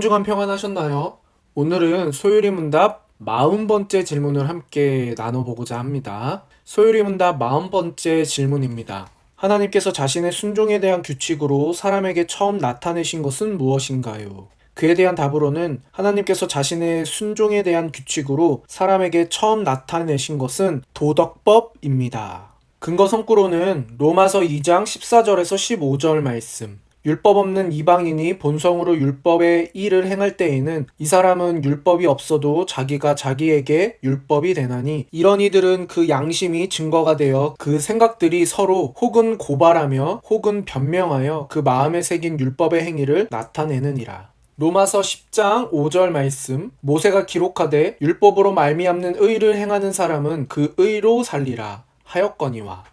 한 주간 평안하셨나요? 오늘은 소율이 문답 40번째 질문을 함께 나눠보고자 합니다. 소율이 문답 40번째 질문입니다. 하나님께서 자신의 순종에 대한 규칙으로 사람에게 처음 나타내신 것은 무엇인가요? 그에 대한 답으로는 하나님께서 자신의 순종에 대한 규칙으로 사람에게 처음 나타내신 것은 도덕법입니다. 근거 성구로는 로마서 2장 14절에서 15절 말씀. 율법 없는 이방인이 본성으로 율법의 일을 행할 때에는 이 사람은 율법이 없어도 자기가 자기에게 율법이 되나니 이런 이들은 그 양심이 증거가 되어 그 생각들이 서로 혹은 고발하며 혹은 변명하여 그 마음에 새긴 율법의 행위를 나타내느니라. 로마서 10장 5절 말씀. 모세가 기록하되 율법으로 말미암는 의를 행하는 사람은 그 의로 살리라 하였거니와.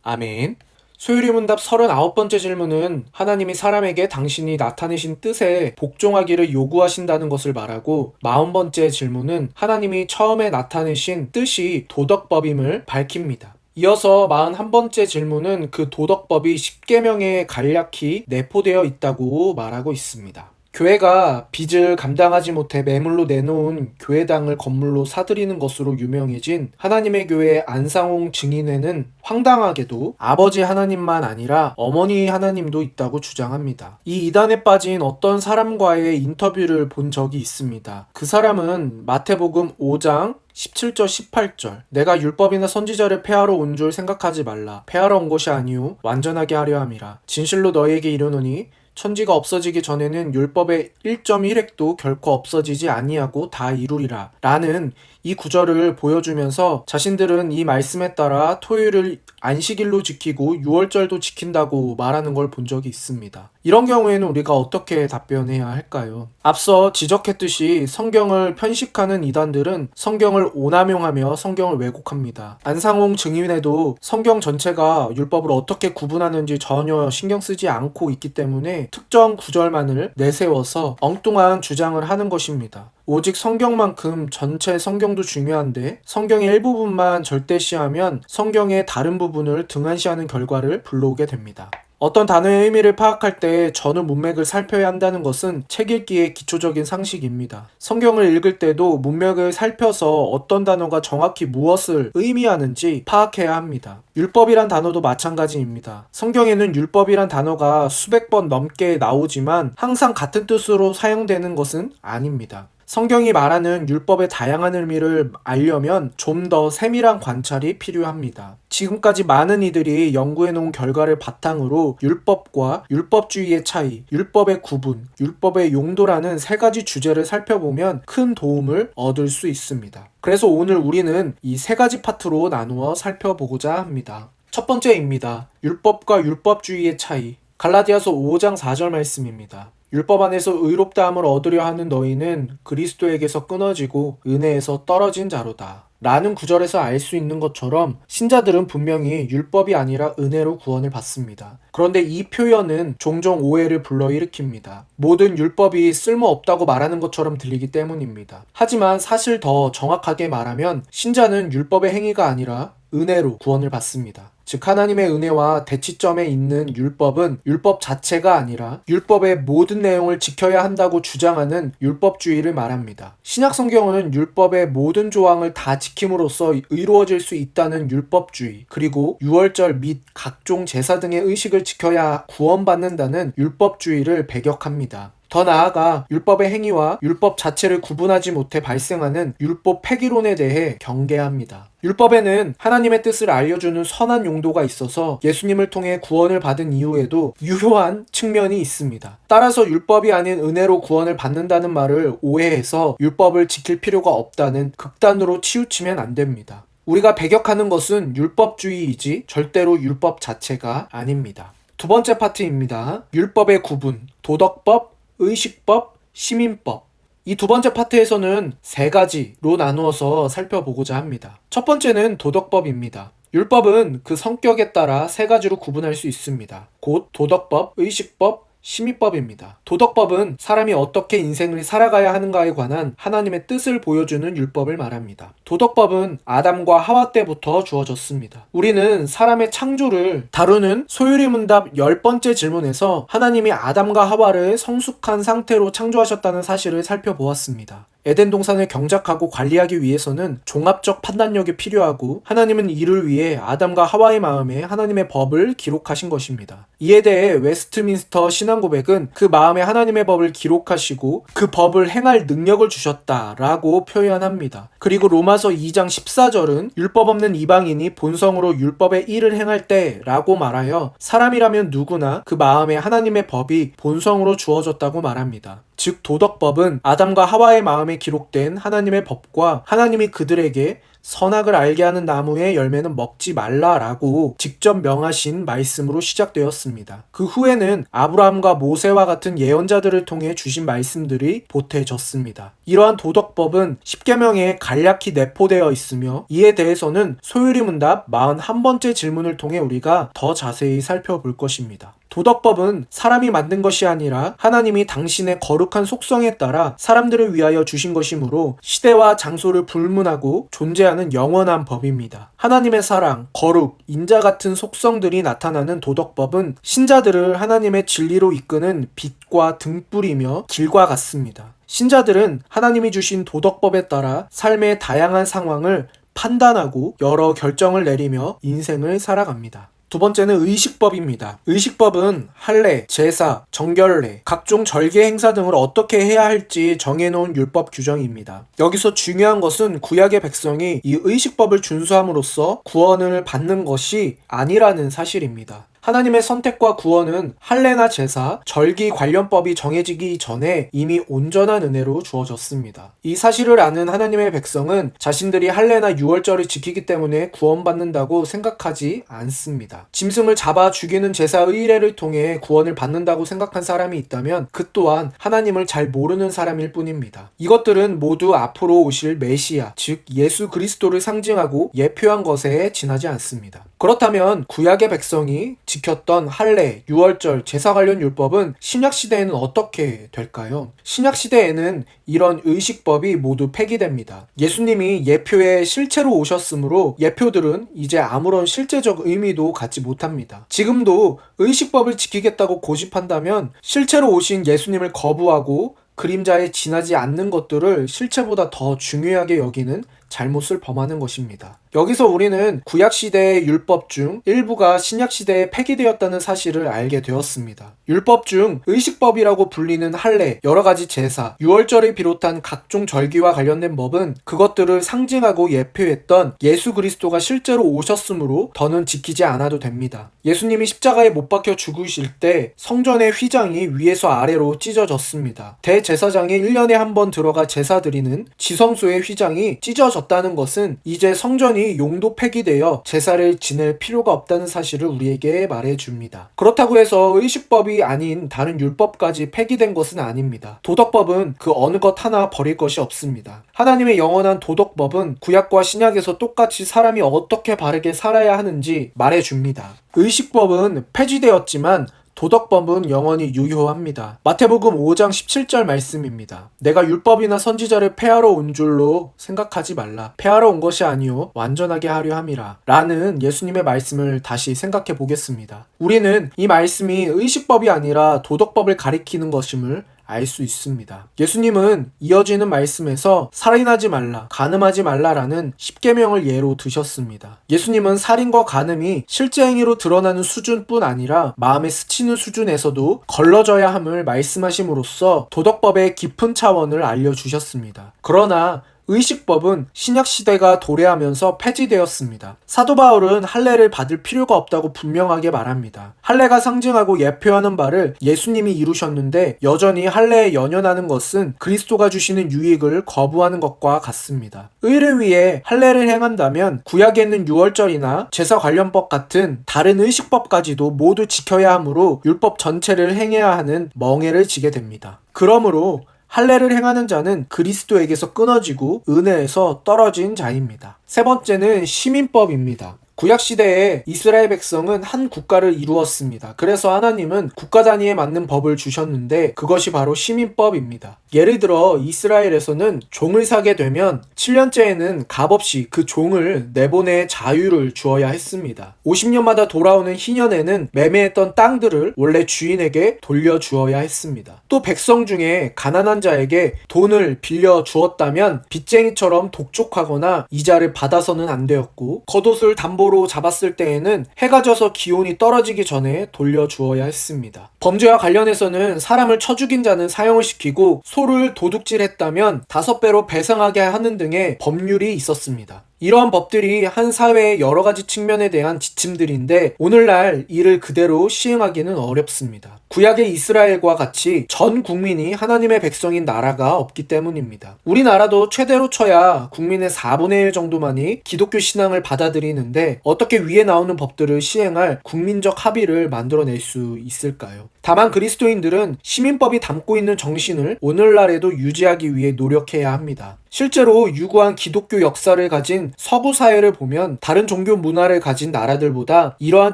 아멘. 소율이 문답 39번째 질문은 하나님이 사람에게 당신이 나타내신 뜻에 복종하기를 요구하신다는 것을 말하고, 40번째 질문은 하나님이 처음에 나타내신 뜻이 도덕법임을 밝힙니다. 이어서 41번째 질문은 그 도덕법이 십계명에 간략히 내포되어 있다고 말하고 있습니다. 교회가 빚을 감당하지 못해 매물로 내놓은 교회당을 건물로 사들이는 것으로 유명해진 하나님의 교회 안상홍 증인회는 황당하게도 아버지 하나님만 아니라 어머니 하나님도 있다고 주장합니다. 이 이단에 빠진 어떤 사람과의 인터뷰를 본 적이 있습니다. 그 사람은 마태복음 5장 17절 18절 내가 율법이나 선지자를 폐하러 온 줄 생각하지 말라. 폐하러 온 것이 아니요 완전하게 하려 함이라. 진실로 너희에게 이르노니 천지가 없어지기 전에는 율법의 1.1획도 결코 없어지지 아니하고 다 이루리라 라는 이 구절을 보여주면서 자신들은 이 말씀에 따라 토요일을 안식일로 지키고 유월절도 지킨다고 말하는 걸 본 적이 있습니다. 이런 경우에는 우리가 어떻게 답변해야 할까요? 앞서 지적했듯이 성경을 편식하는 이단들은 성경을 오남용하며 성경을 왜곡합니다. 안상홍 증인에도 성경 전체가 율법을 어떻게 구분하는지 전혀 신경 쓰지 않고 있기 때문에 특정 구절만을 내세워서 엉뚱한 주장을 하는 것입니다. 오직 성경만큼 전체 성경도 중요한데 성경의 일부분만 절대시하면 성경의 다른 부분을 등한시하는 결과를 불러오게 됩니다. 어떤 단어의 의미를 파악할 때 전후 문맥을 살펴야 한다는 것은 책 읽기의 기초적인 상식입니다. 성경을 읽을 때도 문맥을 살펴서 어떤 단어가 정확히 무엇을 의미하는지 파악해야 합니다. 율법이란 단어도 마찬가지입니다. 성경에는 율법이란 단어가 수백 번 넘게 나오지만 항상 같은 뜻으로 사용되는 것은 아닙니다. 성경이 말하는 율법의 다양한 의미를 알려면 좀 더 세밀한 관찰이 필요합니다. 지금까지 많은 이들이 연구해놓은 결과를 바탕으로 율법과 율법주의의 차이, 율법의 구분, 율법의 용도라는 세 가지 주제를 살펴보면 큰 도움을 얻을 수 있습니다. 그래서 오늘 우리는 이 세 가지 파트로 나누어 살펴보고자 합니다. 첫 번째입니다. 율법과 율법주의의 차이. 갈라디아서 5장 4절 말씀입니다. 율법 안에서 의롭다함을 얻으려 하는 너희는 그리스도에게서 끊어지고 은혜에서 떨어진 자로다. 라는 구절에서 알 수 있는 것처럼 신자들은 분명히 율법이 아니라 은혜로 구원을 받습니다. 그런데 이 표현은 종종 오해를 불러일으킵니다. 모든 율법이 쓸모없다고 말하는 것처럼 들리기 때문입니다. 하지만 사실 더 정확하게 말하면 신자는 율법의 행위가 아니라 은혜로 구원을 받습니다. 즉 하나님의 은혜와 대치점에 있는 율법은 율법 자체가 아니라 율법의 모든 내용을 지켜야 한다고 주장하는 율법주의를 말합니다. 신약 성경은 율법의 모든 조항을 다 지킴으로써 이루어질 수 있다는 율법주의, 그리고 유월절 및 각종 제사 등의 의식을 지켜야 구원받는다는 율법주의를 배격합니다. 더 나아가 율법의 행위와 율법 자체를 구분하지 못해 발생하는 율법 폐기론에 대해 경계합니다. 율법에는 하나님의 뜻을 알려주는 선한 용도가 있어서 예수님을 통해 구원을 받은 이후에도 유효한 측면이 있습니다. 따라서 율법이 아닌 은혜로 구원을 받는다는 말을 오해해서 율법을 지킬 필요가 없다는 극단으로 치우치면 안 됩니다. 우리가 배격하는 것은 율법주의이지 절대로 율법 자체가 아닙니다. 두 번째 파트입니다. 율법의 구분, 도덕법, 의식법, 시민법. 이 두 번째 파트에서는 세 가지로 나누어서 살펴보고자 합니다. 첫 번째는 도덕법입니다. 율법은 그 성격에 따라 세 가지로 구분할 수 있습니다. 곧 도덕법, 의식법, 시민법입니다. 도덕법은 사람이 어떻게 인생을 살아가야 하는가에 관한 하나님의 뜻을 보여주는 율법을 말합니다. 도덕법은 아담과 하와 때부터 주어졌습니다. 우리는 사람의 창조를 다루는 소유리 문답 10번째 질문에서 하나님이 아담과 하와를 성숙한 상태로 창조하셨다는 사실을 살펴보았습니다. 에덴 동산을 경작하고 관리하기 위해서는 종합적 판단력이 필요하고 하나님은 이를 위해 아담과 하와의 마음에 하나님의 법을 기록하신 것입니다. 이에 대해 웨스트민스터 신앙고백은 그 마음에 하나님의 법을 기록하시고 그 법을 행할 능력을 주셨다라고 표현합니다. 그리고 로마서 2장 14절은 율법 없는 이방인이 본성으로 율법의 일을 행할 때라고 말하여 사람이라면 누구나 그 마음에 하나님의 법이 본성으로 주어졌다고 말합니다. 즉 도덕법은 아담과 하와의 마음에 기록된 하나님의 법과 하나님이 그들에게 선악을 알게 하는 나무의 열매는 먹지 말라라고 직접 명하신 말씀으로 시작되었습니다. 그 후에는 아브라함과 모세와 같은 예언자들을 통해 주신 말씀들이 보태졌습니다. 이러한 도덕법은 십계명에 간략히 내포되어 있으며 이에 대해서는 소유리 문답 41번째 질문을 통해 우리가 더 자세히 살펴볼 것입니다. 도덕법은 사람이 만든 것이 아니라 하나님이 당신의 거룩한 속성에 따라 사람들을 위하여 주신 것이므로 시대와 장소를 불문하고 존재하는 영원한 법입니다. 하나님의 사랑, 거룩, 인자 같은 속성들이 나타나는 도덕법은 신자들을 하나님의 진리로 이끄는 빛과 등불이며 길과 같습니다. 신자들은 하나님이 주신 도덕법에 따라 삶의 다양한 상황을 판단하고 여러 결정을 내리며 인생을 살아갑니다. 두 번째는 의식법입니다. 의식법은 할례, 제사, 정결례, 각종 절개 행사 등을 어떻게 해야 할지 정해놓은 율법 규정입니다. 여기서 중요한 것은 구약의 백성이 이 의식법을 준수함으로써 구원을 받는 것이 아니라는 사실입니다. 하나님의 선택과 구원은 할례나 제사, 절기 관련법이 정해지기 전에 이미 온전한 은혜로 주어졌습니다. 이 사실을 아는 하나님의 백성은 자신들이 할례나 유월절을 지키기 때문에 구원받는다고 생각하지 않습니다. 짐승을 잡아 죽이는 제사 의례를 통해 구원을 받는다고 생각한 사람이 있다면 그 또한 하나님을 잘 모르는 사람일 뿐입니다. 이것들은 모두 앞으로 오실 메시아, 즉 예수 그리스도를 상징하고 예표한 것에 지나지 않습니다. 그렇다면 구약의 백성이 지켰던 할례, 유월절, 제사 관련 율법은 신약시대에는 어떻게 될까요? 신약시대에는 이런 의식법이 모두 폐기됩니다. 예수님이 예표의 실체로 오셨으므로 예표들은 이제 아무런 실제적 의미도 갖지 못합니다. 지금도 의식법을 지키겠다고 고집한다면 실체로 오신 예수님을 거부하고 그림자에 지나지 않는 것들을 실체보다 더 중요하게 여기는 잘못을 범하는 것입니다. 여기서 우리는 구약시대의 율법 중 일부가 신약시대에 폐기되었다는 사실을 알게 되었습니다. 율법 중 의식법이라고 불리는 할례, 여러가지 제사, 유월절을 비롯한 각종 절기와 관련된 법은 그것들을 상징하고 예표했던 예수 그리스도가 실제로 오셨으므로 더는 지키지 않아도 됩니다. 예수님이 십자가에 못 박혀 죽으실 때 성전의 휘장이 위에서 아래로 찢어졌습니다. 대제사장이 1년에 한 번 들어가 제사 드리는 지성소의 휘장이 찢어졌다는 것은 이제 성전이 용도 폐기되어 제사를 지낼 필요가 없다는 사실을 우리에게 말해줍니다. 그렇다고 해서 의식법이 아닌 다른 율법까지 폐기된 것은 아닙니다. 도덕법은 그 어느 것 하나 버릴 것이 없습니다. 하나님의 영원한 도덕법은 구약과 신약에서 똑같이 사람이 어떻게 바르게 살아야 하는지 말해줍니다. 의식법은 폐지되었지만 도덕법은 영원히 유효합니다. 마태복음 5장 17절 말씀입니다. 내가 율법이나 선지자를 폐하러 온 줄로 생각하지 말라. 폐하러 온 것이 아니요 완전하게 하려 함이라. 라는 예수님의 말씀을 다시 생각해 보겠습니다. 우리는 이 말씀이 의식법이 아니라 도덕법을 가리키는 것임을 알 수 있습니다. 예수님은 이어지는 말씀에서 살인하지 말라, 간음하지 말라라는 십계명을 예로 드셨습니다. 예수님은 살인과 간음이 실제 행위로 드러나는 수준뿐 아니라 마음에 스치는 수준에서도 걸러져야 함을 말씀하심으로써 도덕법의 깊은 차원을 알려주셨습니다. 그러나 의식법은 신약시대가 도래하면서 폐지되었습니다. 사도 바울은 할례를 받을 필요가 없다고 분명하게 말합니다. 할례가 상징하고 예표하는 바를 예수님이 이루셨는데 여전히 할례에 연연하는 것은 그리스도가 주시는 유익을 거부하는 것과 같습니다. 의를 위해 할례를 행한다면 구약에 있는 유월절이나 제사 관련법 같은 다른 의식법까지도 모두 지켜야 하므로 율법 전체를 행해야 하는 멍에를 지게 됩니다. 그러므로 할례를 행하는 자는 그리스도에게서 끊어지고 은혜에서 떨어진 자입니다. 세 번째는 시민법입니다. 구약시대에 이스라엘 백성은 한 국가를 이루었습니다. 그래서 하나님은 국가 단위에 맞는 법을 주셨는데 그것이 바로 시민법입니다. 예를 들어 이스라엘에서는 종을 사게 되면 7년째에는 값없이 그 종을 내보낼 자유를 주어야 했습니다. 50년마다 돌아오는 희년에는 매매했던 땅들을 원래 주인에게 돌려주어야 했습니다. 또 백성 중에 가난한 자에게 돈을 빌려 주었다면 빚쟁이처럼 독촉하거나 이자를 받아서는 안 되었고, 겉옷을 담보로 잡았을 때에는 해가 져서 기온이 떨어지기 전에 돌려주어야 했습니다. 범죄와 관련해서는 사람을 쳐 죽인 자는 사형을 시키고 소를 도둑질했다면 5배로 배상하게 하는 등의 법률이 있었습니다. 이러한 법들이 한 사회의 여러 가지 측면에 대한 지침들인데 오늘날 이를 그대로 시행하기는 어렵습니다. 구약의 이스라엘과 같이 전 국민이 하나님의 백성인 나라가 없기 때문입니다. 우리나라도 최대로 쳐야 국민의 4분의 1 정도만이 기독교 신앙을 받아들이는데 어떻게 위에 나오는 법들을 시행할 국민적 합의를 만들어낼 수 있을까요? 다만 그리스도인들은 시민법이 담고 있는 정신을 오늘날에도 유지하기 위해 노력해야 합니다. 실제로 유구한 기독교 역사를 가진 서구 사회를 보면 다른 종교 문화를 가진 나라들보다 이러한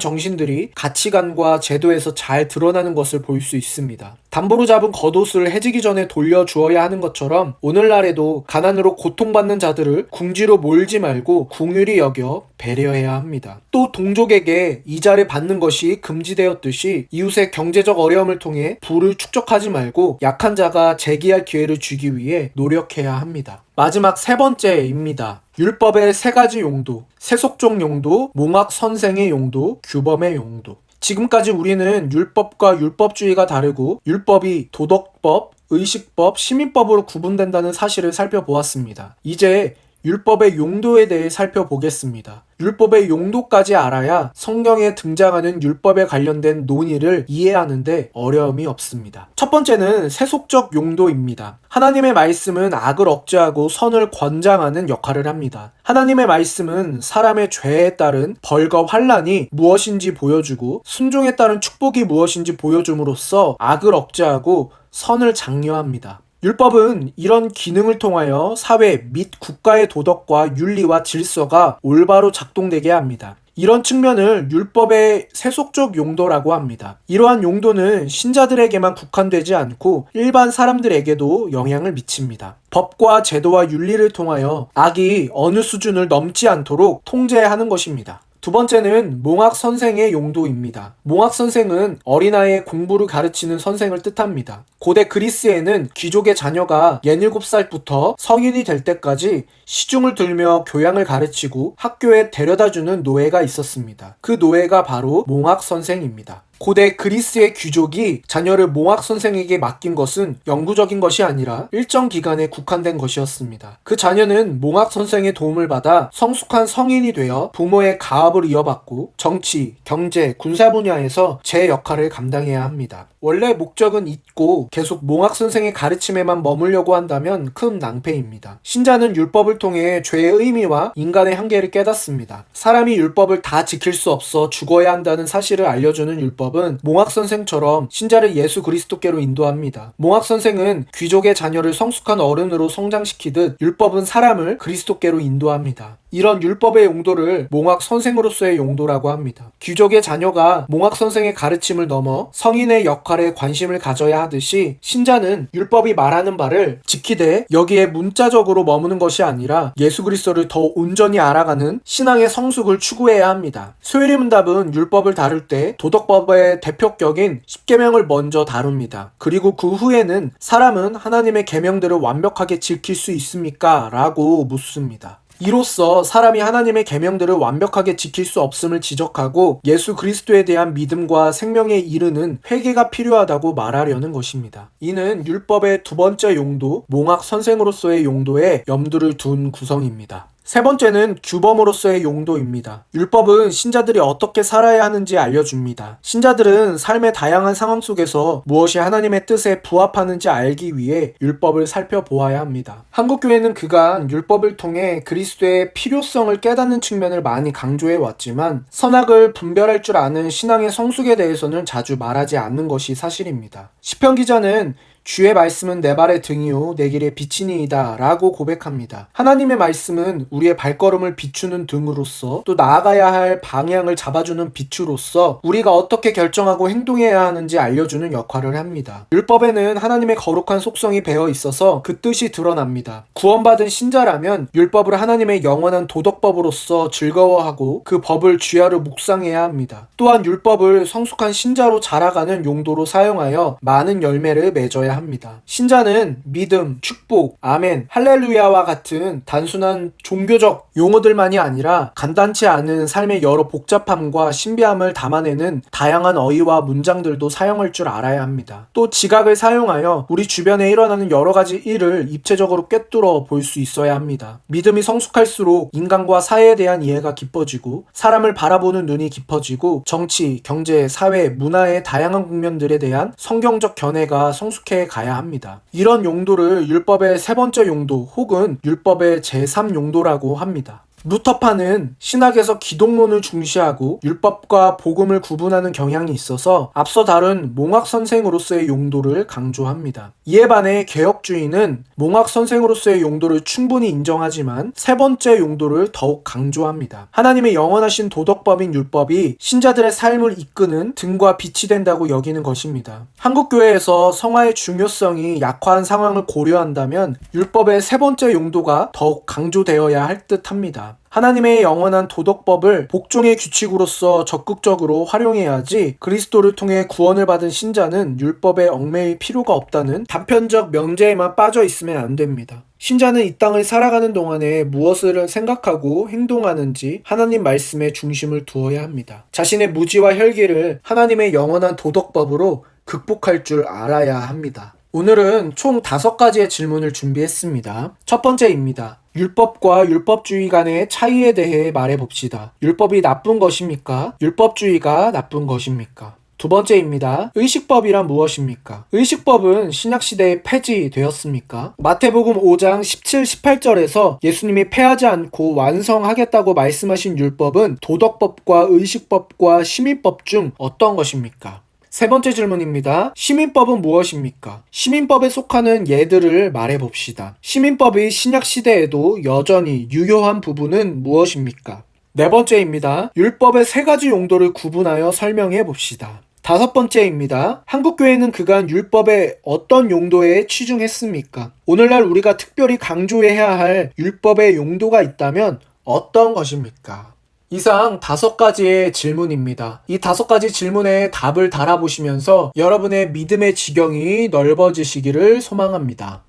정신들이 가치관과 제도에서 잘 드러나는 것을 볼 수 있습니다. 담보로 잡은 겉옷을 해지기 전에 돌려주어야 하는 것처럼 오늘날에도 가난으로 고통받는 자들을 궁지로 몰지 말고 궁휼히 여겨 배려해야 합니다. 또 동족에게 이자를 받는 것이 금지되었듯이 이웃의 경제적 어려움을 통해 부를 축적하지 말고 약한 자가 재기할 기회를 주기 위해 노력해야 합니다. 마지막 3번째입니다. 율법의 3가지 용도, 세속적 용도, 몽학 선생의 용도, 규범의 용도. 지금까지 우리는 율법과 율법주의가 다르고 율법이 도덕법, 의식법, 시민법으로 구분된다는 사실을 살펴보았습니다. 이제 율법의 용도에 대해 살펴보겠습니다. 율법의 용도까지 알아야 성경에 등장하는 율법에 관련된 논의를 이해하는데 어려움이 없습니다. 첫 번째는 세속적 용도입니다. 하나님의 말씀은 악을 억제하고 선을 권장하는 역할을 합니다. 하나님의 말씀은 사람의 죄에 따른 벌과 환난이 무엇인지 보여주고 순종에 따른 축복이 무엇인지 보여줌으로써 악을 억제하고 선을 장려합니다. 율법은 이런 기능을 통하여 사회 및 국가의 도덕과 윤리와 질서가 올바로 작동되게 합니다. 이런 측면을 율법의 세속적 용도라고 합니다. 이러한 용도는 신자들에게만 국한되지 않고 일반 사람들에게도 영향을 미칩니다. 법과 제도와 윤리를 통하여 악이 어느 수준을 넘지 않도록 통제하는 것입니다. 두 번째는 몽학 선생의 용도입니다. 몽학 선생은 어린아이의 공부를 가르치는 선생을 뜻합니다. 고대 그리스에는 귀족의 자녀가 17살부터 성인이 될 때까지 시중을 들며 교양을 가르치고 학교에 데려다주는 노예가 있었습니다. 그 노예가 바로 몽학 선생입니다. 고대 그리스의 귀족이 자녀를 몽학 선생에게 맡긴 것은 영구적인 것이 아니라 일정 기간에 국한된 것이었습니다. 그 자녀는 몽학 선생의 도움을 받아 성숙한 성인이 되어 부모의 가업을 이어받고 정치, 경제, 군사 분야에서 제 역할을 감당해야 합니다. 원래 목적은 있고 계속 몽학 선생의 가르침에만 머물려고 한다면 큰 낭패입니다. 신자는 율법을 통해 죄의 의미와 인간의 한계를 깨닫습니다. 사람이 율법을 다 지킬 수 없어 죽어야 한다는 사실을 알려주는 율법은 몽학 선생처럼 신자를 예수 그리스도께로 인도합니다. 몽학 선생은 귀족의 자녀를 성숙한 어른으로 성장시키듯 율법은 사람을 그리스도께로 인도합니다. 이런 율법의 용도를 몽학 선생으로서의 용도라고 합니다. 귀족의 자녀가 몽학 선생의 가르침을 넘어 성인의 역할에 관심을 가져야 하듯이 신자는 율법이 말하는 바를 지키되 여기에 문자적으로 머무는 것이 아니라 예수 그리스도를 더 온전히 알아가는 신앙의 성숙을 추구해야 합니다. 소율이 문답은 율법을 다룰 때 도덕법의 대표격인 십계명을 먼저 다룹니다. 그리고 그 후에는 사람은 하나님의 계명들을 완벽하게 지킬 수 있습니까? 라고 묻습니다. 이로써 사람이 하나님의 계명들을 완벽하게 지킬 수 없음을 지적하고 예수 그리스도에 대한 믿음과 생명에 이르는 회개가 필요하다고 말하려는 것입니다. 이는 율법의 두 번째 용도, 몽학 선생으로서의 용도에 염두를 둔 구성입니다. 세 번째는 규범으로서의 용도입니다. 율법은 신자들이 어떻게 살아야 하는지 알려줍니다. 신자들은 삶의 다양한 상황 속에서 무엇이 하나님의 뜻에 부합하는지 알기 위해 율법을 살펴보아야 합니다. 한국교회는 그간 율법을 통해 그리스도의 필요성을 깨닫는 측면을 많이 강조해 왔지만 선악을 분별할 줄 아는 신앙의 성숙에 대해서는 자주 말하지 않는 것이 사실입니다. 시편 기자는 주의 말씀은 내 발의 등이요 내 길의 빛이니이다 라고 고백합니다. 하나님의 말씀은 우리의 발걸음을 비추는 등으로서 또 나아가야 할 방향을 잡아주는 빛으로서 우리가 어떻게 결정하고 행동해야 하는지 알려주는 역할을 합니다. 율법에는 하나님의 거룩한 속성이 배어 있어서 그 뜻이 드러납니다. 구원받은 신자라면 율법을 하나님의 영원한 도덕법으로서 즐거워하고 그 법을 주야로 묵상해야 합니다. 또한 율법을 성숙한 신자로 자라가는 용도로 사용하여 많은 열매를 맺어야 합니다. 신자는 믿음, 축복, 아멘, 할렐루야와 같은 단순한 종교적 용어들만이 아니라 간단치 않은 삶의 여러 복잡함과 신비함을 담아내는 다양한 어휘와 문장들도 사용할 줄 알아야 합니다. 또 지각을 사용하여 우리 주변에 일어나는 여러 가지 일을 입체적으로 꿰뚫어 볼 수 있어야 합니다. 믿음이 성숙할수록 인간과 사회에 대한 이해가 깊어지고 사람을 바라보는 눈이 깊어지고 정치, 경제, 사회, 문화의 다양한 국면들에 대한 성경적 견해가 성숙해 가야 합니다. 이런 용도를 율법의 세 번째 용도 혹은 율법의 제3용도라고 합니다. 루터파는 신학에서 기독론을 중시하고 율법과 복음을 구분하는 경향이 있어서 앞서 다룬 몽학 선생으로서의 용도를 강조합니다. 이에 반해 개혁주의는 몽학 선생으로서의 용도를 충분히 인정하지만 세 번째 용도를 더욱 강조합니다. 하나님의 영원하신 도덕법인 율법이 신자들의 삶을 이끄는 등과 빛이 된다고 여기는 것입니다. 한국교회에서 성화의 중요성이 약화한 상황을 고려한다면 율법의 세 번째 용도가 더욱 강조되어야 할 듯합니다. 하나님의 영원한 도덕법을 복종의 규칙으로서 적극적으로 활용해야지 그리스도를 통해 구원을 받은 신자는 율법에 얽매일 필요가 없다는 단편적 명제에만 빠져 있으면 안 됩니다. 신자는 이 땅을 살아가는 동안에 무엇을 생각하고 행동하는지 하나님 말씀에 중심을 두어야 합니다. 자신의 무지와 혈기를 하나님의 영원한 도덕법으로 극복할 줄 알아야 합니다. 오늘은 총 5가지의 질문을 준비했습니다. 첫 번째입니다. 율법과 율법주의 간의 차이에 대해 말해봅시다. 율법이 나쁜 것입니까? 율법주의가 나쁜 것입니까? 두 번째입니다. 의식법이란 무엇입니까? 의식법은 신약시대에 폐지되었습니까? 마태복음 5장 17, 18절에서 예수님이 폐하지 않고 완성하겠다고 말씀하신 율법은 도덕법과 의식법과 시민법 중 어떤 것입니까? 세 번째 질문입니다. 시민법은 무엇입니까? 시민법에 속하는 예들을 말해봅시다. 시민법이 신약시대에도 여전히 유효한 부분은 무엇입니까? 네 번째입니다. 율법의 3가지 용도를 구분하여 설명해 봅시다. 다섯 번째입니다. 한국교회는 그간 율법의 어떤 용도에 치중했습니까? 오늘날 우리가 특별히 강조해야 할 율법의 용도가 있다면 어떤 것입니까? 이상 5가지의 질문입니다. 이 5가지 질문에 답을 달아보시면서 여러분의 믿음의 지경이 넓어지시기를 소망합니다.